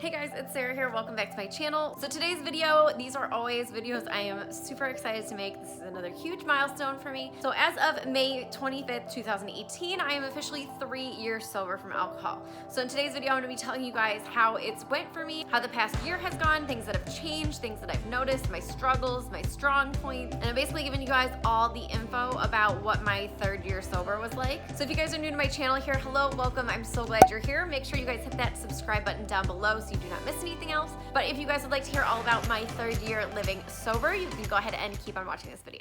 Hey guys, it's Sarah here. Welcome back to my channel. So today's video, these are always videos I am super excited to make. This is another huge milestone for me. So as of May 25th, 2018, I am officially 3 years sober from alcohol. So in today's video, I'm gonna be telling you guys how it's went for me, how the past year has gone, things that have changed, things that I've noticed, my struggles, my strong points, and I'm basically giving you guys all the info about what my 3rd year sober was like. So if you guys are new to my channel here, hello, welcome. I'm so glad you're here. Make sure you guys hit that subscribe button down below so you do not miss anything else. But if you guys would like to hear all about my 3rd year living sober, you can go ahead and keep on watching this video.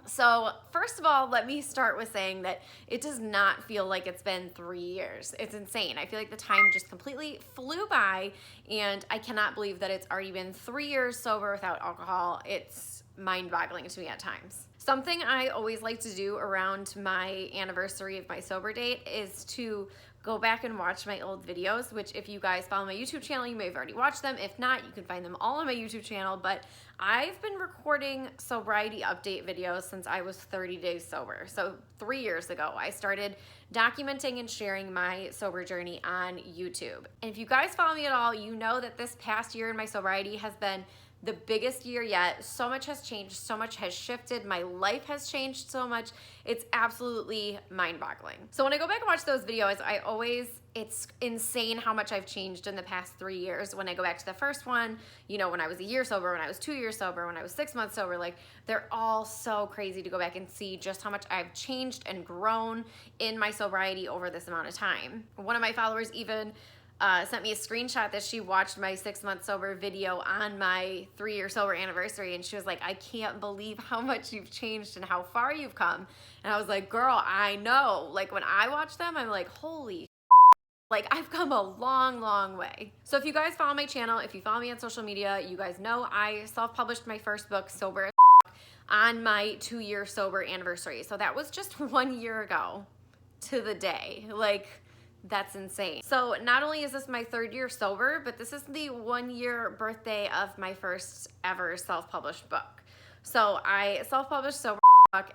So first of all, let me start with saying that it does not feel like it's been 3 years. It's insane. I feel like the time just completely flew by, and I cannot believe that it's already been 3 years sober without alcohol. It's mind-boggling to me at times. Something I always like to do around my anniversary of my sober date is to go back and watch my old videos, which if you guys follow my YouTube channel, you may have already watched them. If not, you can find them all on my YouTube channel, but I've been recording sobriety update videos since I was 30 days sober. So 3 years ago, I started documenting and sharing my sober journey on YouTube. And if you guys follow me at all, you know that this past year in my sobriety has been the biggest year yet. So much has changed, so much has shifted, my life has changed so much. It's absolutely mind-boggling. So when I go back and watch those videos, it's insane how much I've changed in the past 3 years. When I go back to the first one, you know, when I was a year sober, when I was 2 years sober, when I was 6 months sober, like they're all so crazy to go back and see just how much I've changed and grown in my sobriety over this amount of time. One of my followers even sent me a screenshot that she watched my 6 month sober video on my 3 year sober anniversary, and she was like, I can't believe how much you've changed and how far you've come. And I was like, girl, I know. Like when I watch them, I'm like, holy like I've come a long, long way. So if you guys follow my channel, if you follow me on social media, you guys know I self-published my first book, Sober as on my 2 year sober anniversary. So that was just 1 year ago to the day. Like, that's insane. So not only is this my 3rd year sober, but this is the 1 year birthday of my first ever self-published book. So I self-published Sober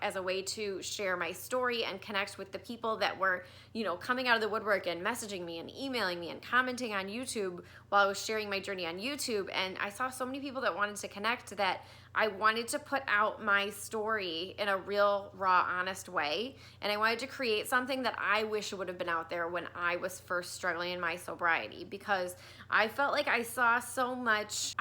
as a way to share my story and connect with the people that were, you know, coming out of the woodwork and messaging me and emailing me and commenting on YouTube while I was sharing my journey on YouTube. And I saw so many people that wanted to connect that I wanted to put out my story in a real, raw, honest way. And I wanted to create something that I wish would have been out there when I was first struggling in my sobriety, because I felt like I saw so much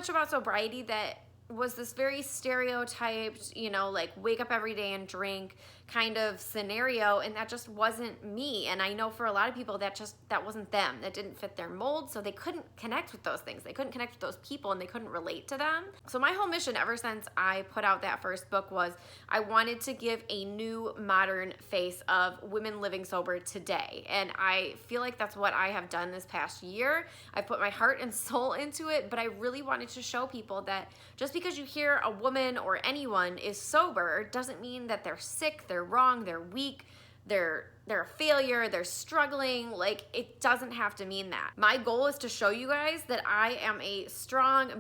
about sobriety that was this very stereotyped, you know, like wake up every day and drink kind of scenario, and that just wasn't me. And I know for a lot of people that wasn't them. That didn't fit their mold, so they couldn't connect with those things. They couldn't connect with those people, and they couldn't relate to them. So my whole mission ever since I put out that first book was I wanted to give a new modern face of women living sober today. And I feel like that's what I have done this past year. I put my heart and soul into it, but I really wanted to show people that just because you hear a woman or anyone is sober doesn't mean that they're sick, they're wrong, they're weak, they're a failure, they're struggling. Like, it doesn't have to mean that. My goal is to show you guys that I am a strong,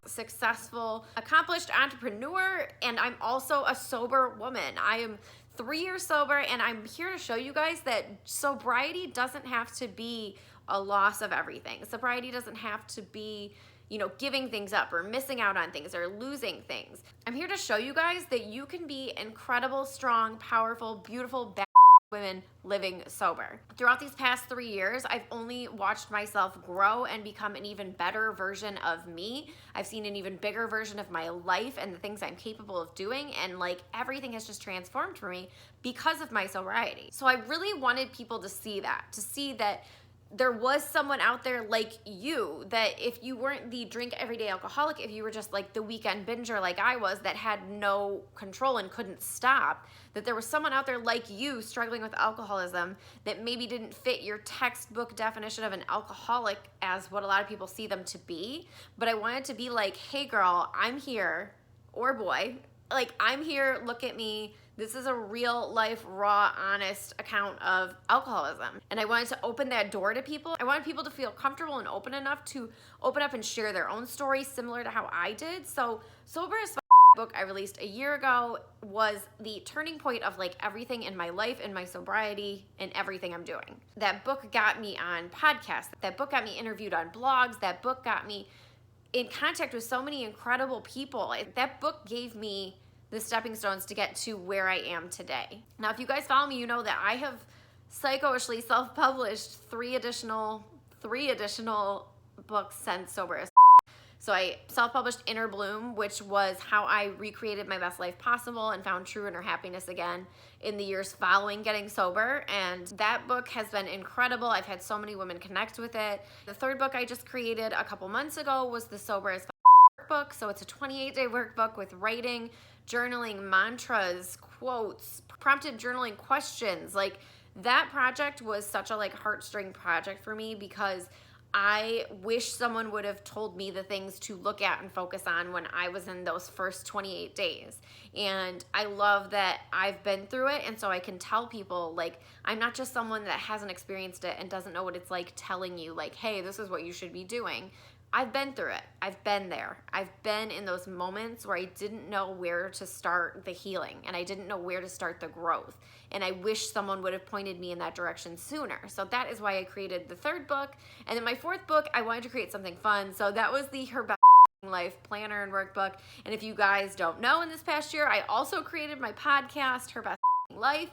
successful, accomplished entrepreneur, and I'm also a sober woman. I am 3 years sober, and I'm here to show you guys that sobriety doesn't have to be a loss of everything. Sobriety doesn't have to be, you know, giving things up or missing out on things or losing things. I'm here to show you guys that you can be incredible, strong, powerful, beautiful, women living sober. Throughout these past 3 years, I've only watched myself grow and become an even better version of me. I've seen an even bigger version of my life and the things I'm capable of doing, and like everything has just transformed for me because of my sobriety. So I really wanted people to see that there was someone out there like you, that if you weren't the drink everyday alcoholic, if you were just like the weekend binger like I was that had no control and couldn't stop, that there was someone out there like you struggling with alcoholism that maybe didn't fit your textbook definition of an alcoholic as what a lot of people see them to be. But I wanted to be like, hey girl, I'm here, or boy, Like, I'm here, look at me. This is a real life, raw, honest account of alcoholism. And I wanted to open that door to people. I wanted people to feel comfortable and open enough to open up and share their own story, similar to how I did. So Sober as F*** book I released a year ago was the turning point of like everything in my life and my sobriety and everything I'm doing. That book got me on podcasts. That book got me interviewed on blogs. That book got me in contact with so many incredible people. That book gave me the stepping stones to get to where I am today. Now, if you guys follow me, you know that I have psycho-ishly self-published three additional books since Sober as. So I self-published Inner Bloom, which was how I recreated my best life possible and found true inner happiness again in the years following getting sober. And that book has been incredible. I've had so many women connect with it. The third book I just created a couple months ago was the Sober as workbook. So it's a 28-day workbook with writing, journaling, mantras, quotes, prompted journaling questions. Like, that project was such a heartstring project for me because I wish someone would have told me the things to look at and focus on when I was in those first 28 days. And I love that I've been through it, and so I can tell people, like, I'm not just someone that hasn't experienced it and doesn't know what it's like telling you, like, hey, this is what you should be doing. I've been through it. I've been there. I've been in those moments where I didn't know where to start the healing and I didn't know where to start the growth. And I wish someone would have pointed me in that direction sooner. So that is why I created the third book. And then my fourth book, I wanted to create something fun. So that was the Her Best Life Planner and Workbook. And if you guys don't know, in this past year, I also created my podcast, Her Best Life.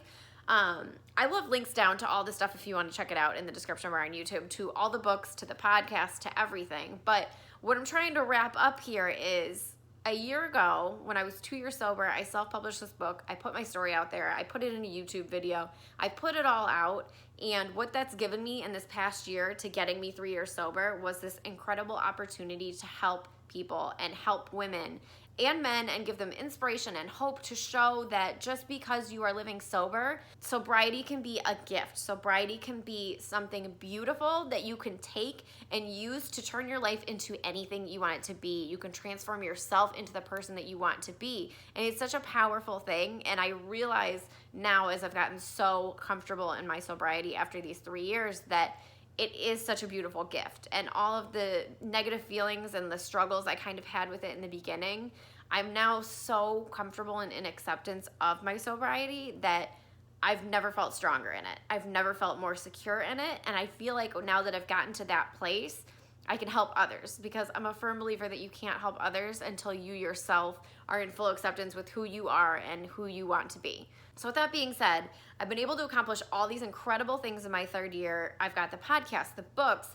I love links down to all the stuff if you want to check it out in the description bar on YouTube, to all the books, to the podcast, to everything. But what I'm trying to wrap up here is a year ago, when I was 2 years sober, I self-published this book. I put my story out there. I put it in a YouTube video. I put it all out. And what that's given me in this past year to getting me 3 years sober was this incredible opportunity to help people and help women and men and give them inspiration and hope to show that just because you are living sober, sobriety can be a gift. Sobriety can be something beautiful that you can take and use to turn your life into anything you want it to be. You can transform yourself into the person that you want to be. And it's such a powerful thing. And I realize now, as I've gotten so comfortable in my sobriety after these 3 years, that it is such a beautiful gift. And all of the negative feelings and the struggles I kind of had with it in the beginning, I'm now so comfortable and in acceptance of my sobriety that I've never felt stronger in it. I've never felt more secure in it. And I feel like now that I've gotten to that place, I can help others, because I'm a firm believer that you can't help others until you yourself are in full acceptance with who you are and who you want to be. So with that being said, I've been able to accomplish all these incredible things in my third year. I've got the podcast, the books,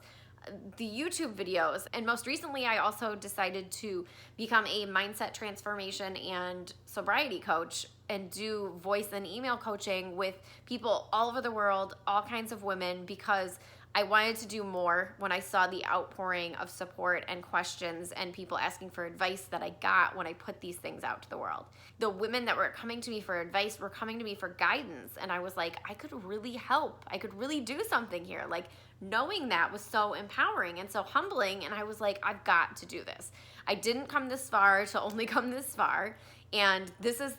the YouTube videos, and most recently I also decided to become a mindset transformation and sobriety coach and do voice and email coaching with people all over the world, all kinds of women, because I wanted to do more when I saw the outpouring of support and questions and people asking for advice that I got when I put these things out to the world. The women that were coming to me for advice were coming to me for guidance, and I was like, I could really help. I could really do something here. Like, knowing that was so empowering and so humbling, and I was like, I've got to do this. I didn't come this far to only come this far, and this is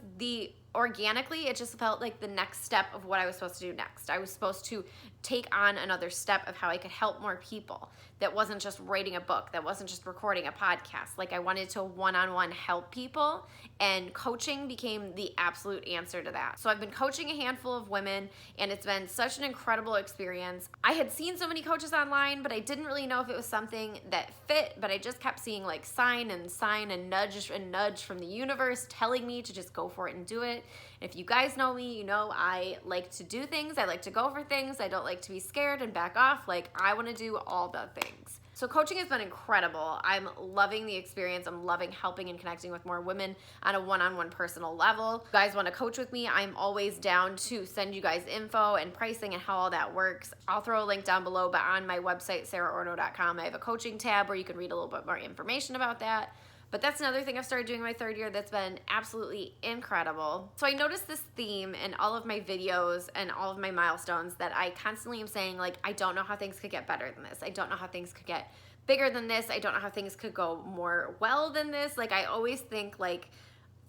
organically, it just felt like the next step of what I was supposed to do next. I was supposed to take on another step of how I could help more people. That wasn't just writing a book. That wasn't just recording a podcast. Like, I wanted to one-on-one help people, and coaching became the absolute answer to that. So I've been coaching a handful of women, and it's been such an incredible experience. I had seen so many coaches online, but I didn't really know if it was something that fit, but I just kept seeing like sign and nudge from the universe telling me to just go for it and do it. If you guys know me, you know I like to do things. I like to go for things. I don't like to be scared and back off. Like, I want to do all the things. So coaching has been incredible. I'm loving the experience. I'm loving helping and connecting with more women on a one-on-one personal level. If you guys want to coach with me, I'm always down to send you guys info and pricing and how all that works. I'll throw a link down below, but on my website, saraordo.com, I have a coaching tab where you can read a little bit more information about that. But that's another thing I've started doing in my third year that's been absolutely incredible. So I noticed this theme in all of my videos and all of my milestones, that I constantly am saying, like, I don't know how things could get better than this. I don't know how things could get bigger than this. I don't know how things could go more well than this. Like, I always think, like,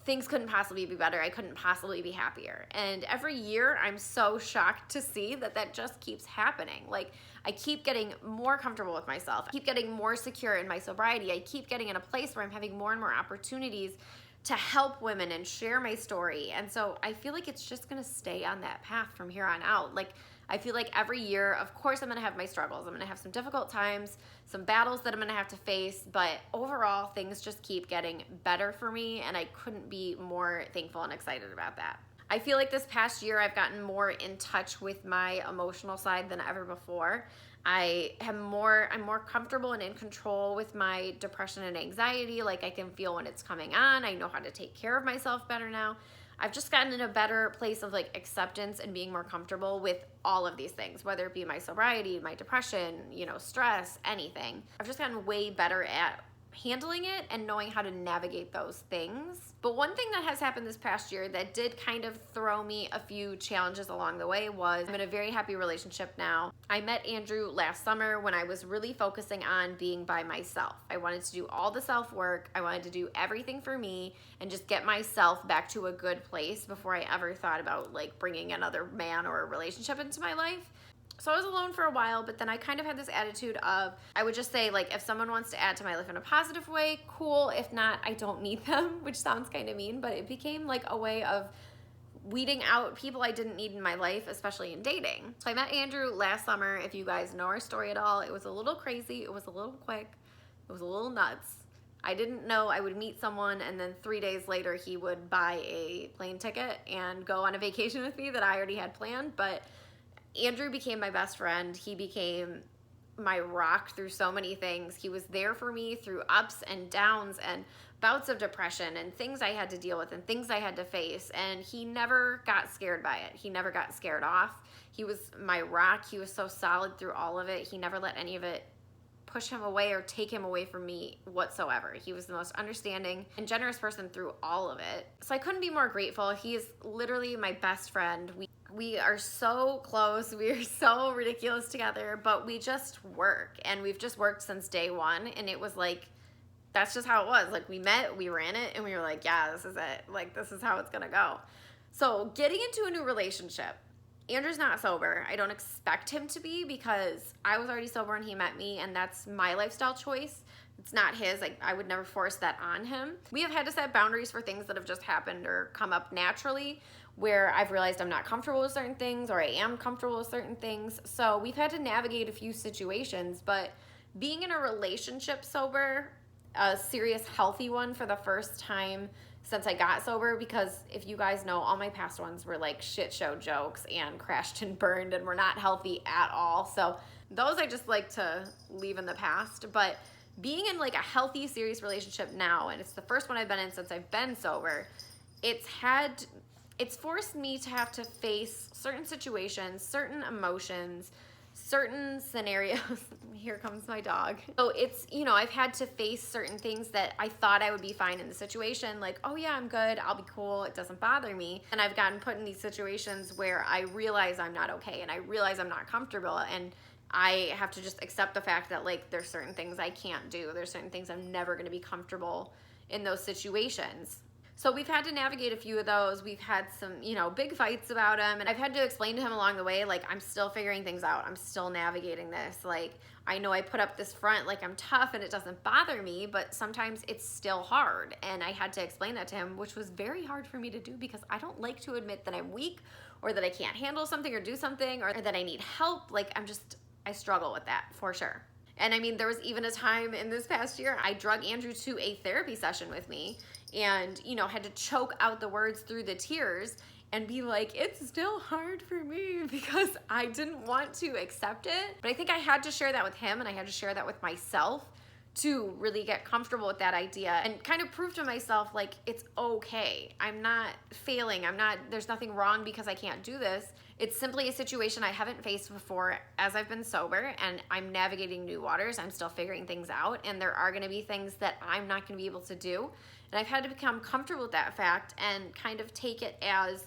things couldn't possibly be better. I couldn't possibly be happier. And every year I'm so shocked to see that that just keeps happening. Like, I keep getting more comfortable with myself. I keep getting more secure in my sobriety. I keep getting in a place where I'm having more and more opportunities to help women and share my story. And so I feel like it's just gonna stay on that path from here on out. Like, I feel like every year, of course, I'm gonna have my struggles. I'm gonna have some difficult times, some battles that I'm gonna have to face, but overall, things just keep getting better for me, and I couldn't be more thankful and excited about that. I feel like this past year, I've gotten more in touch with my emotional side than ever before. I'm more comfortable and in control with my depression and anxiety. Like, I can feel when it's coming on. I know how to take care of myself better now. I've just gotten in a better place of like acceptance and being more comfortable with all of these things, whether it be my sobriety, my depression, you know, stress, anything. I've just gotten way better at handling it and knowing how to navigate those things. But one thing that has happened this past year that did kind of throw me a few challenges along the way was I'm in a very happy relationship now. I met Andrew last summer when I was really focusing on being by myself. I wanted to do all the self-work. I wanted to do everything for me and just get myself back to a good place before I ever thought about like bringing another man or a relationship into my life. So I was alone for a while, but then I kind of had this attitude of, I would just say, like, if someone wants to add to my life in a positive way, cool. If not, I don't need them, which sounds kind of mean, but it became like a way of weeding out people I didn't need in my life, especially in dating. So I met Andrew last summer. If you guys know our story at all, it was a little crazy. It was a little quick. It was a little nuts. I didn't know I would meet someone and then 3 days later he would buy a plane ticket and go on a vacation with me that I already had planned, but Andrew became my best friend. He became my rock through so many things. He was there for me through ups and downs and bouts of depression and things I had to deal with and things I had to face. And he never got scared by it. He never got scared off. He was my rock. He was so solid through all of it. He never let any of it push him away or take him away from me whatsoever. He was the most understanding and generous person through all of it. So I couldn't be more grateful. He is literally my best friend. We are so close. We are so ridiculous together, but we just work, and we've just worked since day one. And it was like, that's just how it was. Like, we met, we ran it, and we were like, yeah, this is it. Like, this is how it's gonna go. So getting into a new relationship, Andrew's not sober. I don't expect him to be because I was already sober when he met me, and that's my lifestyle choice. It's not his. Like, I would never force that on him. We have had to set boundaries for things that have just happened or come up naturally, where I've realized I'm not comfortable with certain things or I am comfortable with certain things. So we've had to navigate a few situations, but being in a relationship sober, a serious, healthy one for the first time since I got sober, because if you guys know, all my past ones were like shit show jokes and crashed and burned and were not healthy at all. So those I just like to leave in the past. But being in like a healthy, serious relationship now, and it's the first one I've been in since I've been sober, it's forced me to have to face certain situations, certain emotions, certain scenarios. Here comes my dog. So it's, you know, I've had to face certain things that I thought I would be fine in the situation. Like, oh yeah, I'm good. I'll be cool. It doesn't bother me. And I've gotten put in these situations where I realize I'm not okay and I realize I'm not comfortable, and I have to just accept the fact that like there's certain things I can't do. There's certain things I'm never going to be comfortable in those situations. So we've had to navigate a few of those. We've had some, you know, big fights about him, and I've had to explain to him along the way, like, I'm still figuring things out. I'm still navigating this. Like, I know I put up this front, like I'm tough and it doesn't bother me, but sometimes it's still hard. And I had to explain that to him, which was very hard for me to do because I don't like to admit that I'm weak or that I can't handle something or do something or that I need help. Like, I struggle with that for sure. And I mean, there was even a time in this past year, I drug Andrew to a therapy session with me and, you know, had to choke out the words through the tears and be like, it's still hard for me because I didn't want to accept it. But I think I had to share that with him and I had to share that with myself to really get comfortable with that idea and kind of prove to myself, like, it's okay. I'm not failing. There's nothing wrong because I can't do this. It's simply a situation I haven't faced before as I've been sober, and I'm navigating new waters. I'm still figuring things out, and there are gonna be things that I'm not gonna be able to do. And I've had to become comfortable with that fact and kind of take it as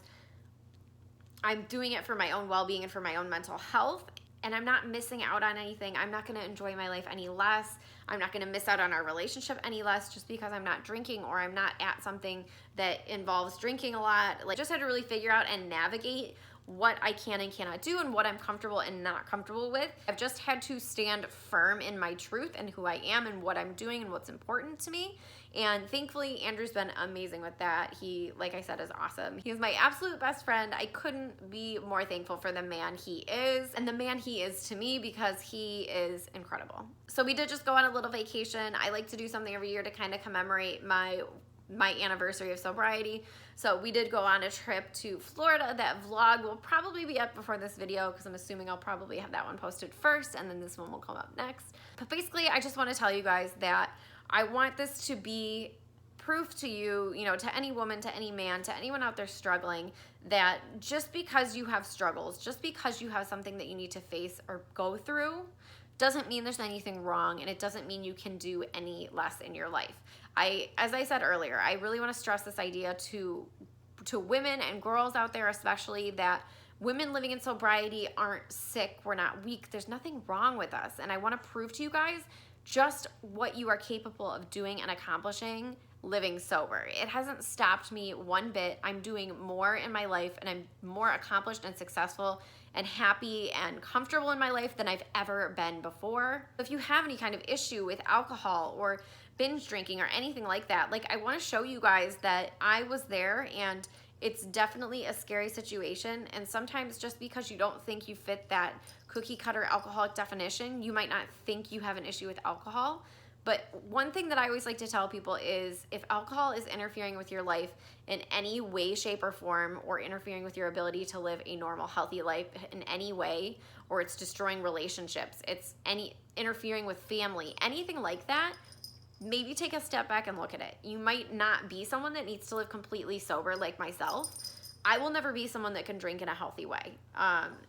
I'm doing it for my own well-being and for my own mental health. and I'm not missing out on anything. I'm not gonna enjoy my life any less. I'm not gonna miss out on our relationship any less just because I'm not drinking or I'm not at something that involves drinking a lot. Like, just had to really figure out and navigate what I can and cannot do and what I'm comfortable and not comfortable with. I've just had to stand firm in my truth and who I am and what I'm doing and what's important to me. And thankfully, Andrew's been amazing with that. He, like I said, is awesome. He is my absolute best friend. I couldn't be more thankful for the man he is and the man he is to me, because he is incredible. So we did just go on a little vacation. I like to do something every year to kind of commemorate my anniversary of sobriety. So we did go on a trip to Florida. That vlog will probably be up before this video, because I'm assuming I'll probably have that one posted first and then this one will come up next. But basically, I just want to tell you guys that I want this to be proof to you, you know, to any woman, to any man, to anyone out there struggling, that just because you have struggles, just because you have something that you need to face or go through, doesn't mean there's anything wrong, and it doesn't mean you can do any less in your life. As I said earlier, I really want to stress this idea to women and girls out there especially, that women living in sobriety aren't sick, we're not weak, there's nothing wrong with us. And I want to prove to you guys just what you are capable of doing and accomplishing living sober. It hasn't stopped me one bit. I'm doing more in my life, and I'm more accomplished and successful and happy and comfortable in my life than I've ever been before. If you have any kind of issue with alcohol or binge drinking or anything like that, like, I want to show you guys that I was there, and it's definitely a scary situation. And sometimes just because you don't think you fit that cookie cutter alcoholic definition, you might not think you have an issue with alcohol. But one thing that I always like to tell people is, if alcohol is interfering with your life in any way, shape, or form, or interfering with your ability to live a normal, healthy life in any way, or it's destroying relationships, it's interfering with family, anything like that, maybe take a step back and look at it. You might not be someone that needs to live completely sober like myself. I will never be someone that can drink in a healthy way.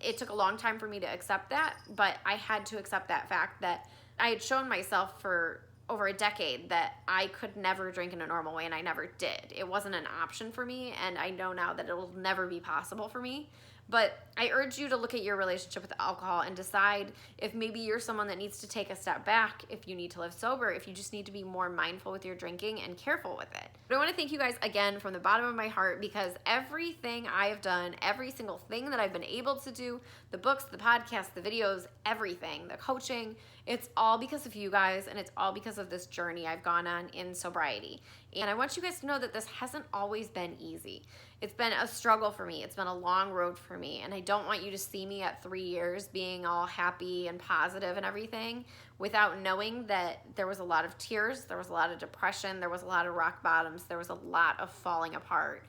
It took a long time for me to accept that, but I had to accept that fact that I had shown myself for over a decade that I could never drink in a normal way, and I never did. It wasn't an option for me, and I know now that it will never be possible for me. But I urge you to look at your relationship with alcohol and decide if maybe you're someone that needs to take a step back, if you need to live sober, if you just need to be more mindful with your drinking and careful with it. But I want to thank you guys again from the bottom of my heart, because everything I have done, every single thing that I've been able to do, the books, the podcasts, the videos, everything, the coaching, it's all because of you guys, and it's all because of this journey I've gone on in sobriety. And I want you guys to know that this hasn't always been easy. It's been a struggle for me. It's been a long road for me. And I don't want you to see me at 3 years being all happy and positive and everything without knowing that there was a lot of tears, there was a lot of depression, there was a lot of rock bottoms, there was a lot of falling apart.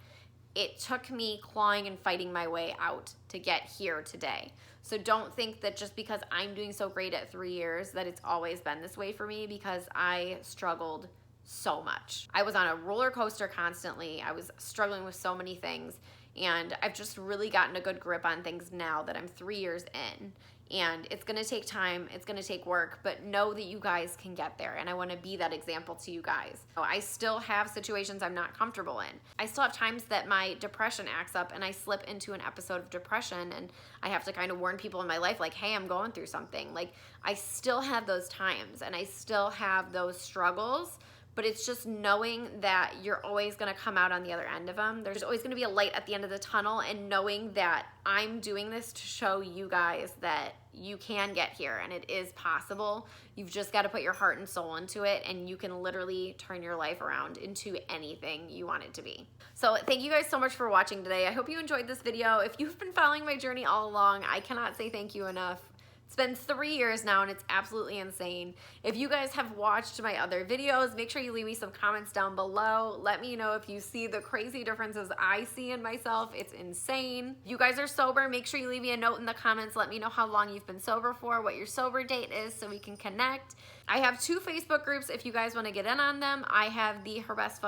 It took me clawing and fighting my way out to get here today. So don't think that just because I'm doing so great at 3 years that it's always been this way for me, because I struggled so much. I was on a roller coaster constantly. I was struggling with so many things, and I've just really gotten a good grip on things now that I'm 3 years in. And it's gonna take time, it's gonna take work, but know that you guys can get there, and I wanna be that example to you guys. I still have situations I'm not comfortable in. I still have times that my depression acts up and I slip into an episode of depression, and I have to kind of warn people in my life, like, hey, I'm going through something. Like, I still have those times, and I still have those struggles, but it's just knowing that you're always gonna come out on the other end of them. There's always gonna be a light at the end of the tunnel, and knowing that I'm doing this to show you guys that you can get here and it is possible. You've just gotta put your heart and soul into it, and you can literally turn your life around into anything you want it to be. So thank you guys so much for watching today. I hope you enjoyed this video. If you've been following my journey all along, I cannot say thank you enough. It's been 3 years now, and it's absolutely insane. If you guys have watched my other videos, make sure you leave me some comments down below. Let me know if you see the crazy differences I see in myself. It's insane. If you guys are sober, make sure you leave me a note in the comments. Let me know how long you've been sober for, what your sober date is, so we can connect. I have 2 Facebook groups if you guys want to get in on them. I have the Her Best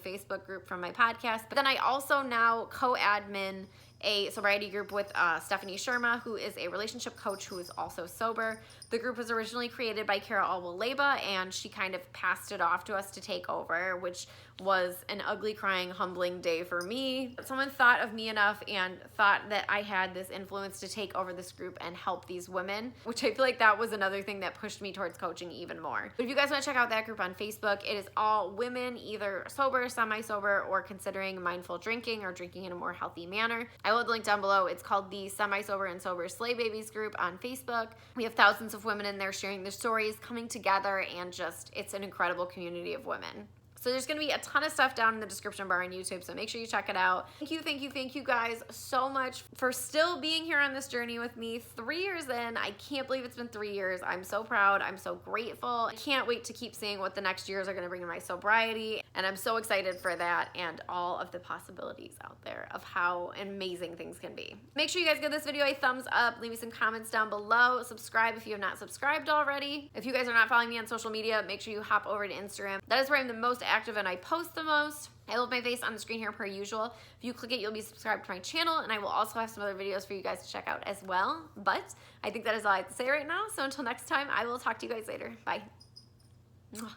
Facebook group from my podcast, but then I also now co-admin a sobriety group with Stephanie Sherma, who is a relationship coach who is also sober. The group was originally created by Kara Alba-Leba, and she kind of passed it off to us to take over, which was an ugly, crying, humbling day for me. Someone thought of me enough and thought that I had this influence to take over this group and help these women, which I feel like that was another thing that pushed me towards coaching even more. But if you guys want to check out that group on Facebook, it is all women, either sober, semi-sober, or considering mindful drinking or drinking in a more healthy manner. I will have the link down below. It's called the Semi-Sober and Sober Slay Babies group on Facebook. We have thousands of women in there sharing their stories, coming together, and just, it's an incredible community of women. So there's gonna be a ton of stuff down in the description bar on YouTube, so make sure you check it out. Thank you guys so much for still being here on this journey with me. 3 years in, I can't believe it's been 3 years. I'm so proud, I'm so grateful. I can't wait to keep seeing what the next years are gonna bring in my sobriety, and I'm so excited for that and all of the possibilities out there of how amazing things can be. Make sure you guys give this video a thumbs up, leave me some comments down below, subscribe if you have not subscribed already. If you guys are not following me on social media, make sure you hop over to Instagram. That is where I'm the most active and I post the most. I love my face on the screen here per usual. If you click it, you'll be subscribed to my channel, and I will also have some other videos for you guys to check out as well. But I think that is all I have to say right now. So until next time, I will talk to you guys later. Bye. Mwah.